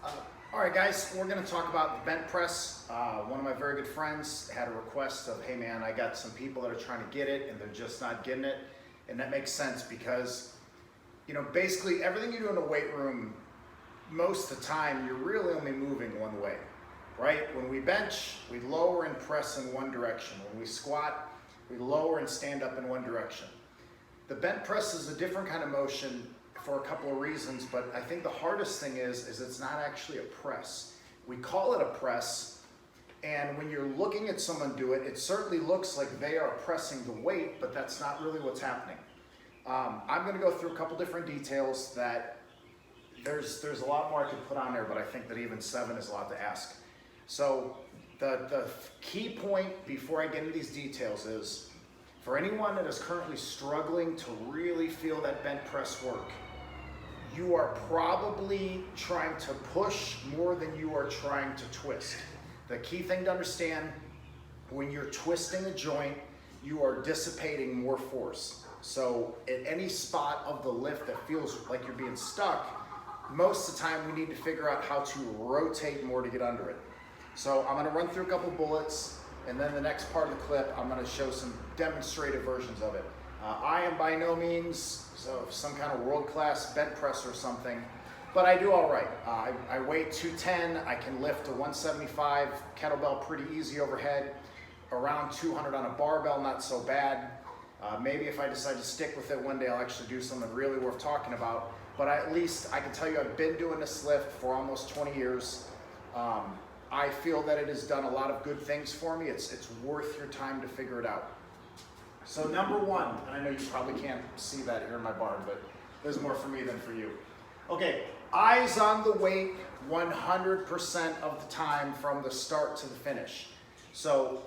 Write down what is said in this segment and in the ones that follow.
All right, guys, we're going to talk about the bench press. One of my very good friends had a request of, hey man, I got some people that are trying to get it and they're just not getting it. And that makes sense because, basically everything you do in a weight room, most of the time, you're really only moving one way, right? When we bench, we lower and press in one direction. When we squat, we lower and stand up in one direction. The bench press is a different kind of motion for a couple of reasons, but I think the hardest thing is it's not actually a press. We call it a press, and when you're looking at someone do it, it certainly looks like they are pressing the weight, but that's not really what's happening. I'm going to go through a couple different details that there's a lot more I could put on there, but I think that even 7 is a lot to ask. So the key point before I get into these details is, for anyone that is currently struggling to really feel that bench press work, you are probably trying to push more than you are trying to twist. The key thing to understand, when you're twisting a joint, you are dissipating more force. So at any spot of the lift that feels like you're being stuck, most of the time we need to figure out how to rotate more to get under it. So I'm gonna run through a couple bullets, and then the next part of the clip, I'm gonna show some demonstrative versions of it. I am by no means some kind of world-class bench press or something, but I do all right. I weigh 210, I can lift a 175 kettlebell pretty easy overhead, around 200 on a barbell, not so bad. Maybe if I decide to stick with it one day, I'll actually do something really worth talking about, but at least I can tell you I've been doing this lift for almost 20 years. I feel that it has done a lot of good things for me. It's worth your time to figure it out. So number 1, and I know you probably can't see that here in my barn, but there's more for me than for you. Okay, eyes on the weight 100% of the time from the start to the finish. So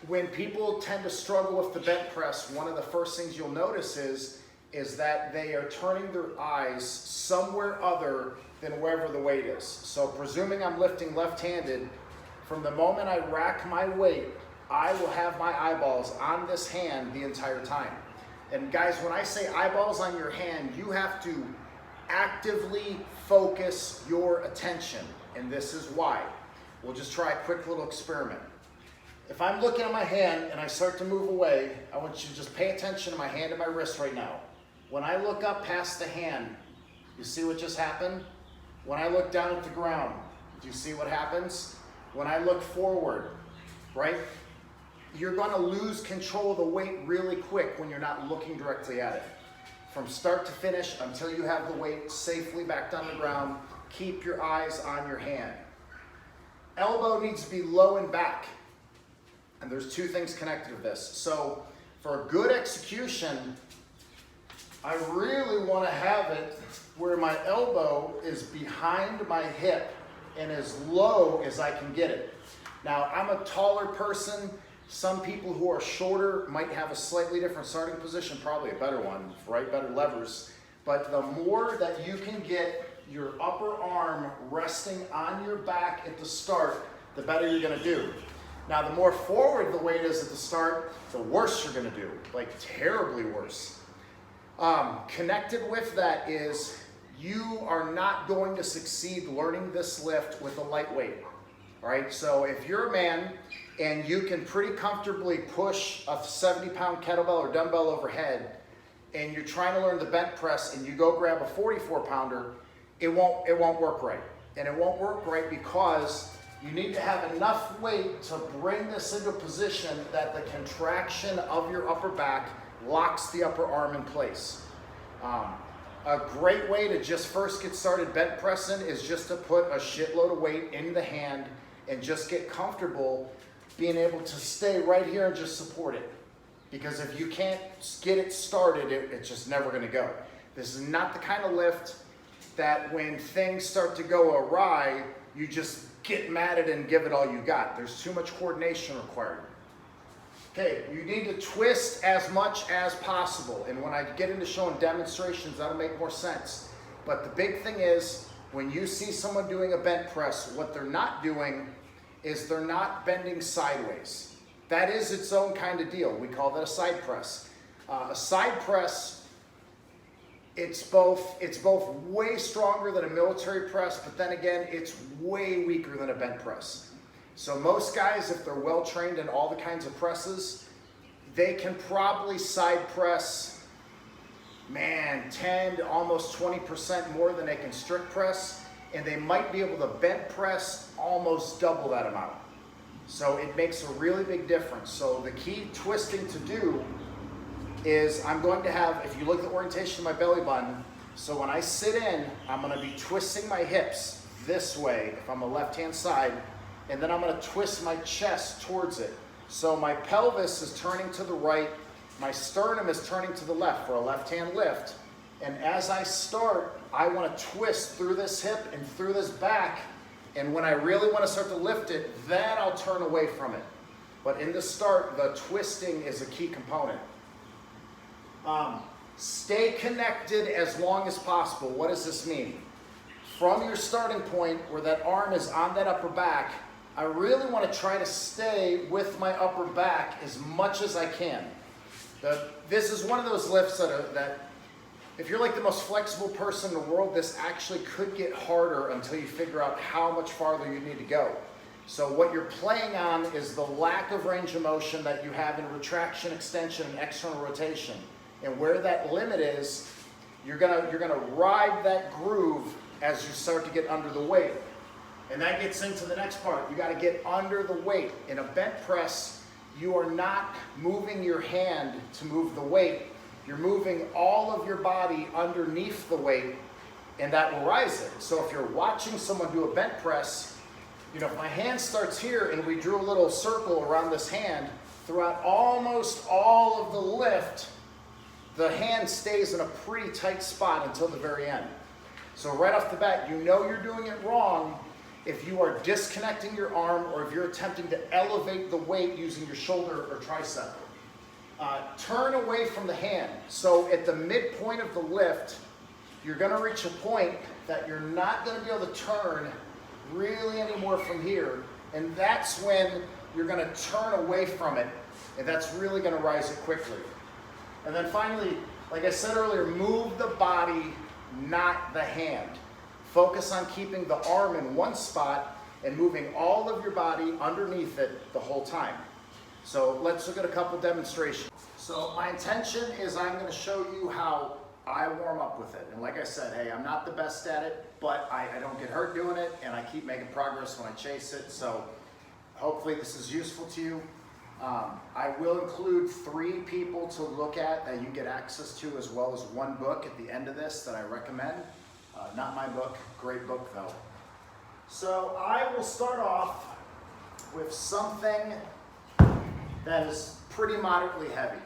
when people tend to struggle with the bench press, one of the first things you'll notice is that they are turning their eyes somewhere other than wherever the weight is. So presuming I'm lifting left-handed, from the moment I rack my weight, I will have my eyeballs on this hand the entire time. And guys, when I say eyeballs on your hand, you have to actively focus your attention, and this is why. We'll just try a quick little experiment. If I'm looking at my hand and I start to move away, I want you to just pay attention to my hand and my wrist right now. When I look up past the hand, you see what just happened? When I look down at the ground, do you see what happens? When I look forward, right? You're going to lose control of the weight really quick when you're not looking directly at it. From start to finish, until you have the weight safely back down the ground, keep your eyes on your hand. Elbow needs to be low and back. And there's 2 things connected to this. So for good execution, I really want to have it where my elbow is behind my hip and as low as I can get it. Now, I'm a taller person. Some people who are shorter might have a slightly different starting position, probably a better one, right? Better levers. But the more that you can get your upper arm resting on your back at the start, the better you're going to do. Now, the more forward the weight is at the start, the worse you're going to do, like terribly worse. Connected with that is you are not going to succeed learning this lift with a lightweight. All right, so if you're a man and you can pretty comfortably push a 70-pound kettlebell or dumbbell overhead, and you're trying to learn the bench press and you go grab a 44-pounder, it won't work right. And it won't work right because you need to have enough weight to bring this into a position that the contraction of your upper back locks the upper arm in place. A great way to just first get started bench pressing is just to put a shitload of weight in the hand and just get comfortable being able to stay right here and just support it. Because if you can't get it started, it's just never going to go. This is not the kind of lift that when things start to go awry, you just get mad at it and give it all you got. There's too much coordination required. Okay, you need to twist as much as possible. And when I get into showing demonstrations, that'll make more sense. But the big thing is, when you see someone doing a bench press, what they're not doing is they're not bending sideways. That is its own kind of deal. We call that a side press. A side press It's both way stronger than a military press, but then again, it's way weaker than a bent press. So most guys, if they're well trained in all the kinds of presses, they can probably side press, man, 10 to almost 20% more than they can strict press, and they might be able to bent press almost double that amount. So it makes a really big difference. So the key twisting to do is I'm going to have, if you look at the orientation of my belly button, so when I sit in, I'm going to be twisting my hips this way if I'm a left-hand side, and then I'm going to twist my chest towards it. So my pelvis is turning to the right, my sternum is turning to the left for a left-hand lift, and as I start, I want to twist through this hip and through this back, and when I really want to start to lift it, then I'll turn away from it. But in the start, the twisting is a key component. Stay connected as long as possible. What does this mean? From your starting point where that arm is on that upper back, I really want to try to stay with my upper back as much as I can. This is one of those lifts that if you're like the most flexible person in the world, this actually could get harder until you figure out how much farther you need to go. So what you're playing on is the lack of range of motion that you have in retraction, extension, and external rotation. And where that limit is, you're gonna ride that groove as you start to get under the weight. And that gets into the next part. You gotta get under the weight. In a bent press, you are not moving your hand to move the weight. You're moving all of your body underneath the weight, and that will rise it. So if you're watching someone do a bent press, if my hand starts here and we drew a little circle around this hand, throughout almost all of the lift, the hand stays in a pretty tight spot until the very end. So right off the bat, you know you're doing it wrong if you are disconnecting your arm or if you're attempting to elevate the weight using your shoulder or tricep. Turn away from the hand. So at the midpoint of the lift, you're going to reach a point that you're not going to be able to turn really anymore from here. And that's when you're going to turn away from it, and that's really going to rise it quickly. And then finally, like I said earlier, move the body, not the hand. Focus on keeping the arm in one spot and moving all of your body underneath it the whole time. So let's look at a couple demonstrations. So my intention is I'm going to show you how I warm up with it. And like I said, hey, I'm not the best at it, but I don't get hurt doing it, and I keep making progress when I chase it. So hopefully this is useful to you. I will include 3 people to look at that you get access to, as well as 1 book at the end of this that I recommend. Not my book, great book though. So I will start off with something that is pretty moderately heavy.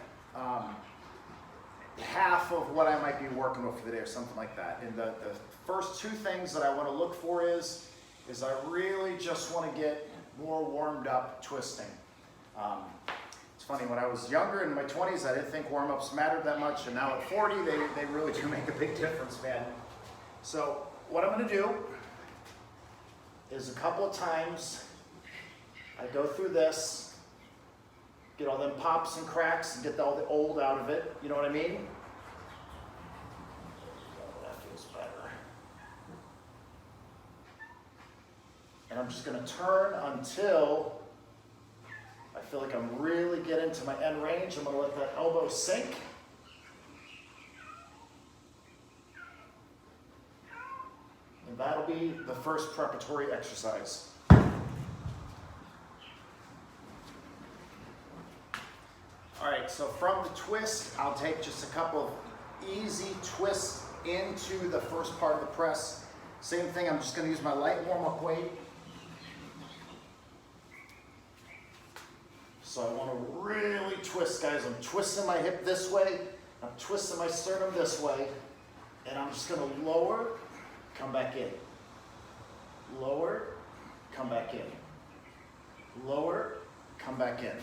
Half of what I might be working with for the day or something like that. And the first 2 things that I want to look for is I really just want to get more warmed up twisting. It's funny, when I was younger in my 20s, I didn't think warm-ups mattered that much, and now at 40, they really do make a big difference, man. So what I'm going to do is a couple of times I go through this, get all them pops and cracks and get all the old out of it, you know what I mean? Oh, that feels better. And I'm just going to turn until I feel like I'm really getting to my end range. I'm going to let that elbow sink. And that'll be the first preparatory exercise. All right, so from the twist, I'll take just a couple of easy twists into the first part of the press. Same thing, I'm just going to use my light warm-up weight. So I want to really twist, guys. I'm twisting my hip this way, I'm twisting my sternum this way, and I'm just going to lower, come back in. Lower, come back in. Lower, come back in.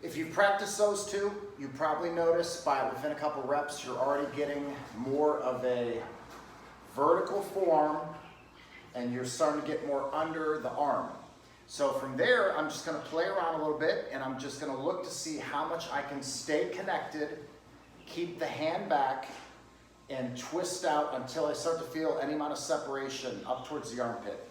If you practice those 2, you probably notice within a couple reps, you're already getting more of a vertical forearm, and you're starting to get more under the arm. So from there, I'm just going to play around a little bit, and I'm just going to look to see how much I can stay connected keep the hand back and twist out until I start to feel any amount of separation up towards the armpit.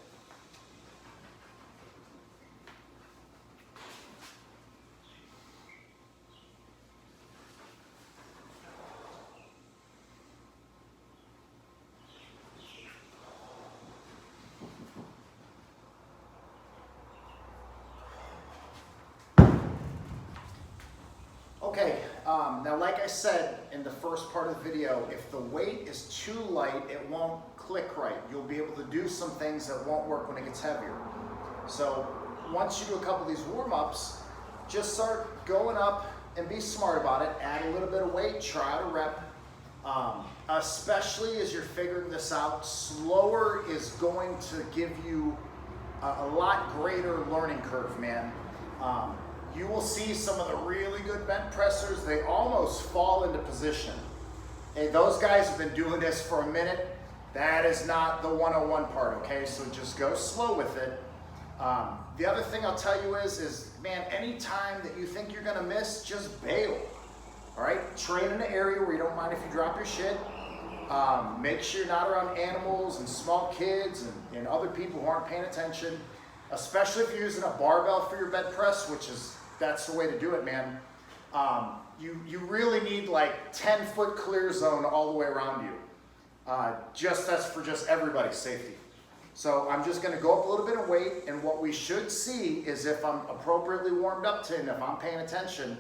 Okay, now like I said in the first part of the video, if the weight is too light, it won't click right. You'll be able to do some things that won't work when it gets heavier. So once you do a couple of these warm-ups, just start going up and be smart about it. Add a little bit of weight, try out a rep. Especially as you're figuring this out, slower is going to give you a lot greater learning curve, man. You will see some of the really good bench pressers, they almost fall into position. Hey, those guys have been doing this for a minute. That is not the 101 part, okay? So just go slow with it. The other thing I'll tell you is, man, anytime that you think you're gonna miss, just bail, all right? Train in an area where you don't mind if you drop your shit. Make sure you're not around animals and small kids and other people who aren't paying attention, especially if you're using a barbell for your bench press, that's the way to do it, man. You really need like 10-foot clear zone all the way around you. That's for just everybody's safety. So I'm just gonna go up a little bit of weight, and what we should see is if I'm appropriately warmed up to and if I'm paying attention,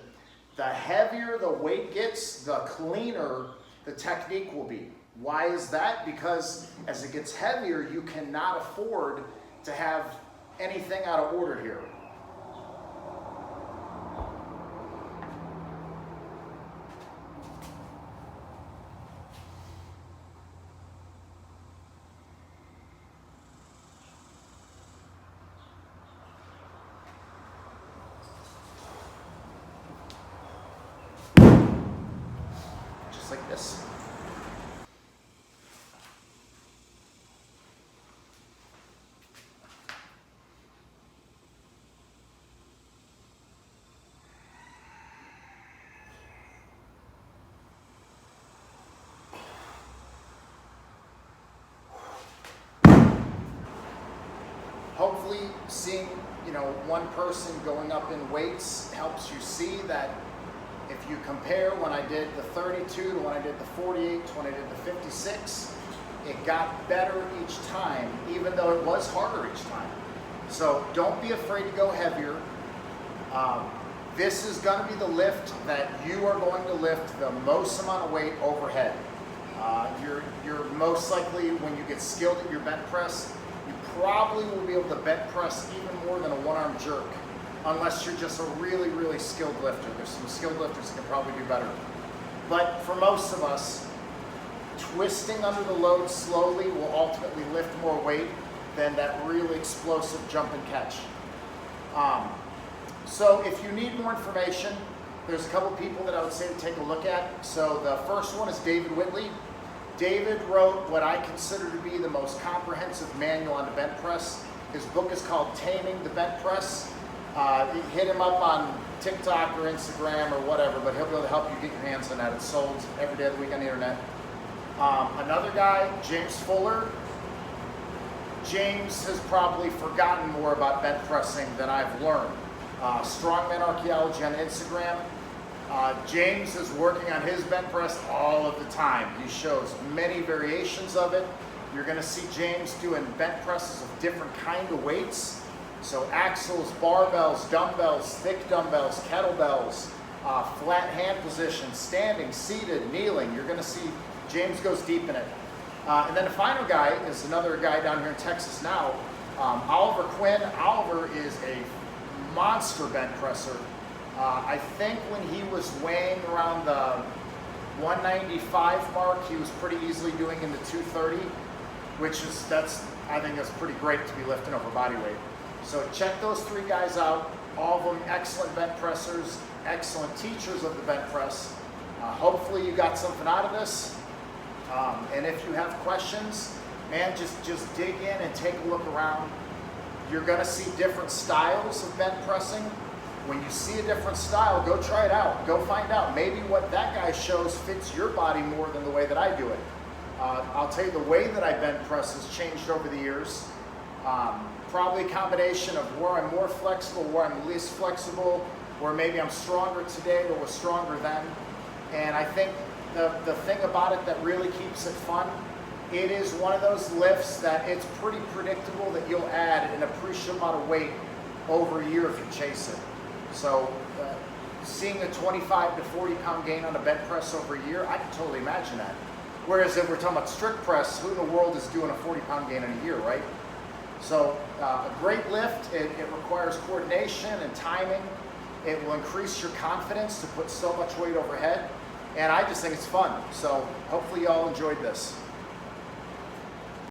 the heavier the weight gets, the cleaner the technique will be. Why is that? Because as it gets heavier, you cannot afford to have anything out of order here. Like this. Hopefully seeing, one person going up in weights helps you see that if you compare when I did the 32 to when I did the 48 to when I did the 56, it got better each time, even though it was harder each time. So don't be afraid to go heavier. This is going to be the lift that you are going to lift the most amount of weight overhead. You're most likely, when you get skilled at your bench press, you probably will be able to bench press even more than a one-arm jerk, unless you're just a really, really skilled lifter. There's some skilled lifters that can probably do better. But for most of us, twisting under the load slowly will ultimately lift more weight than that really explosive jump and catch. So if you need more information, there's a couple people that I would say to take a look at. So the first one is David Whitley. David wrote what I consider to be the most comprehensive manual on the bench press. His book is called Taming the Bench Press. Hit him up on TikTok or Instagram or whatever, but he'll be able to help you get your hands on that. It's sold every day of the week on the internet. Another guy, James Fuller. James has probably forgotten more about bench pressing than I've learned. Strongman Archaeology on Instagram. James is working on his bench press all of the time. He shows many variations of it. You're going to see James doing bench presses of different kind of weights. So axles, barbells, dumbbells, thick dumbbells, kettlebells, flat hand position, standing, seated, kneeling. You're going to see James goes deep in it. And then the final guy is another guy down here in Texas now, Oliver Quinn. Oliver is a monster bench presser. I think when he was weighing around the 195 mark, he was pretty easily doing in the 230, I think that's pretty great to be lifting over body weight. So check those three guys out. All of them excellent bench pressers, excellent teachers of the bench press. Hopefully you got something out of this. And if you have questions, man, just dig in and take a look around. You're gonna see different styles of bench pressing. when you see a different style, go try it out. Go find out. Maybe what that guy shows fits your body more than the way that I do it. I'll tell you, the way that I bench press has changed over the years. Probably a combination of where I'm more flexible, where I'm least flexible, where maybe I'm stronger today or was stronger then. And I think the thing about it that really keeps it fun, it is one of those lifts that it's pretty predictable that you'll add an appreciable amount of weight over a year if you chase it. So seeing a 25 to 40 pound gain on a bench press over a year, I can totally imagine that. Whereas if we're talking about strict press, who in the world is doing a 40 pound gain in a year, right? So a great lift, it requires coordination and timing. It will increase your confidence to put so much weight overhead. And I just think it's fun. So hopefully you all enjoyed this.